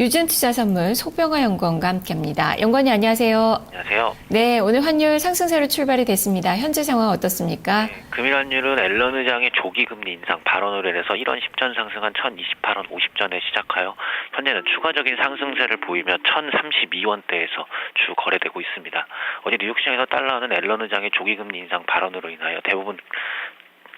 유진투자선물 속병화 연구원과 함께합니다. 연구원님 안녕하세요. 안녕하세요. 네, 오늘 환율 상승세로 출발이 됐습니다. 현재 상황 어떻습니까? 네, 금일 환율은 앨런 의장의 조기 금리 인상 발언으로 인해서 1원 10전 상승한 1028원 50전에 시작하여 현재는 추가적인 상승세를 보이며 1032원대에서 주 거래되고 있습니다. 어제 뉴욕 시장에서 달러는 앨런 의장의 조기 금리 인상 발언으로 인하여 대부분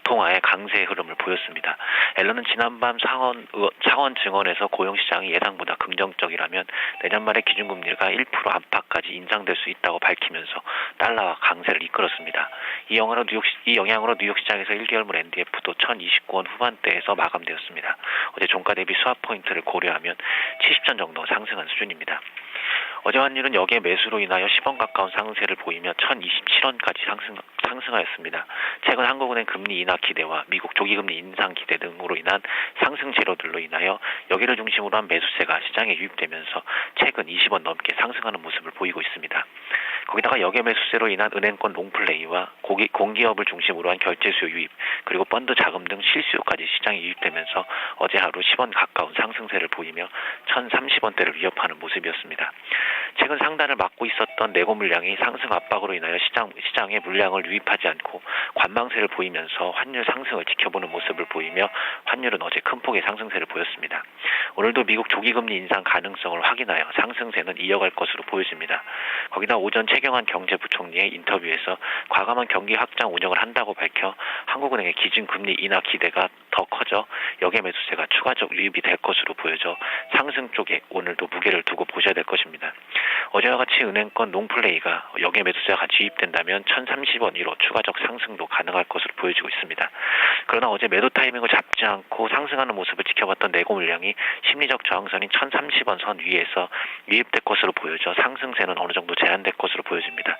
통화의 강세 흐름을 보였습니다. 앨런은 지난밤 상원 증언에서 고용시장이 예상보다 긍정적이라면 내년 말에 기준금리가 1% 안팎까지 인상될 수 있다고 밝히면서 달러와 강세를 이끌었습니다. 이 영향으로 뉴욕 시장에서 1개월물 NDF도 1029원 후반대에서 마감되었습니다. 어제 종가 대비 스왑 포인트를 고려하면 70전 정도 상승한 수준입니다. 어제 환율은 역의 매수로 인하여 10원 가까운 상승세를 보이며 1027원까지 상승하였습니다. 최근 한국은행 금리 인하 기대와 미국 조기금리 인상 기대 등으로 인한 상승 재료들로 인하여 여기를 중심으로 한 매수세가 시장에 유입되면서 최근 20원 넘게 상승하는 모습을 보이고 있습니다. 거기다가 역의 매수세로 인한 은행권 롱플레이와 공기업을 중심으로 한 결제수요 유입, 그리고 펀드 자금 등 실수요까지 시장에 유입되면서 어제 하루 10원 가까운 상승세를 보이며 1030원대를 위협하는 모습이었습니다. 최근 상단을 막고 있었던 내고 물량이 상승 압박으로 인하여 시장에 물량을 유입하지 않고 관망세를 보이면서 환율 상승을 지켜보는 모습을 보이며 환율은 어제 큰 폭의 상승세를 보였습니다. 오늘도 미국 조기금리 인상 가능성을 확인하여 상승세는 이어갈 것으로 보여집니다. 거기다 오전 최경환 경제부총리의 인터뷰에서 과감한 경기 확장 운영을 한다고 밝혀 한국은행의 기준금리 인하 기대가 더 커져 역의 매수세가 추가적 유입이 될 것으로 보여져 상승 쪽에 오늘도 무게를 두고 보셔야 될 것입니다. 어제와 같이 은행권 롱플레이가 역의 매수세가 같이 유입된다면 1030원 이로 추가적 상승도 가능할 것으로 보여지고 있습니다. 그러나 어제 매도 타이밍을 잡지 않고 상승하는 모습을 지켜봤던 내고 물량이 심리적 저항선인 1030원 선 위에서 유입될 것으로 보여져 상승세는 어느 정도 제한될 것으로 보여집니다.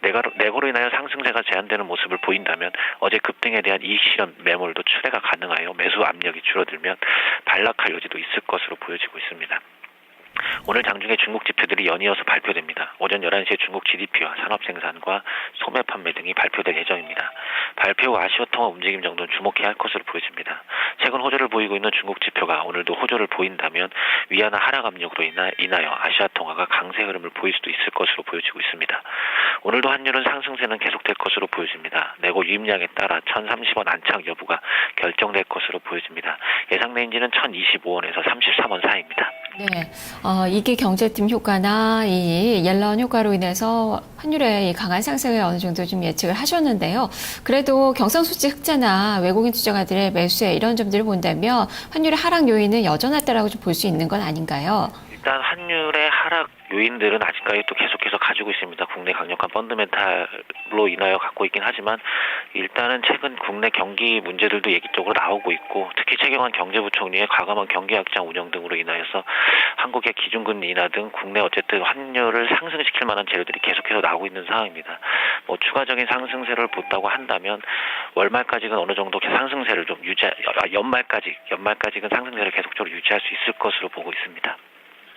내고로 인하여 상승세가 제한되는 모습을 보인다면 어제 급등에 대한 이익 실현 매물도 출회가 가능하여 매수 압력이 줄어들면 반락할 여지도 있을 것으로 보여지고 있습니다. 오늘 장중에 중국 지표들이 연이어서 발표됩니다. 오전 11시에 중국 GDP와 산업생산과 소매 판매 등이 발표될 예정입니다. 발표 후 아시아 통화 움직임 정도는 주목해야 할 것으로 보여집니다. 최근 호조를 보이고 있는 중국 지표가 오늘도 호조를 보인다면 위안화 하락 압력으로 인하여 아시아 통화가 강세 흐름을 보일 수도 있을 것으로 보여지고 있습니다. 오늘도 환율은 상승세는 계속될 것으로 보여집니다. 내고 유입량에 따라 1030원 안착 여부가 결정될 것으로 보여집니다. 예상 레인지는 1025원에서 33원 사이입니다. 네, 이게 경제팀 효과나 이 옐런 효과로 인해서 환율의 이 강한 상승을 어느 정도 좀 예측을 하셨는데요. 그래도 경상수지 흑자나 외국인 투자가들의 매수에 이런 점들을 본다면 환율의 하락 요인은 여전하다라고 좀 볼 수 있는 건 아닌가요? 일단 환율의 하락 요인들은 아직까지 또 계속해서 가지고 있습니다. 국내 강력한 펀드멘탈로 인하여 갖고 있긴 하지만 일단은 최근 국내 경기 문제들도 얘기적으로 나오고 있고 특히 최경환 경제부총리의 과감한 경기 확장 운영 등으로 인하여서 한국의 기준금리 인하 등 국내 어쨌든 환율을 상승시킬 만한 재료들이 계속해서 나오고 있는 상황입니다. 추가적인 상승세를 본다고 한다면 월말까지는 어느 정도 상승세를 좀 연말까지는 상승세를 계속적으로 유지할 수 있을 것으로 보고 있습니다.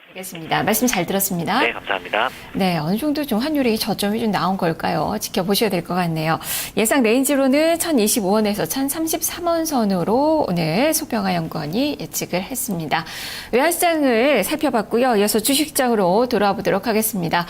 알겠습니다. 말씀 잘 들었습니다. 네, 감사합니다. 네, 어느 정도 좀 환율이 저점이 좀 나온 걸까요? 지켜보셔야 될 것 같네요. 예상 레인지로는 1025원에서 1033원 선으로 오늘 속병화 연구원이 예측을 했습니다. 외환시장을 살펴봤고요. 이어서 주식시장으로 돌아와 보도록 하겠습니다.